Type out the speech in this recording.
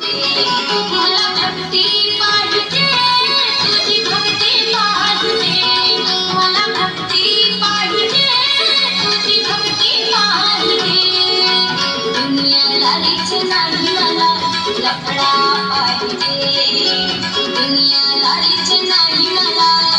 मला भक्ती पाहिजे, तुझी भक्ती पाहिजे. मला भक्ती पाहिजे, तुझी भक्ती पाहिजे. दुनियादारीच नाही मला लफडा पाहिजे. दुनियादारीच नाही मला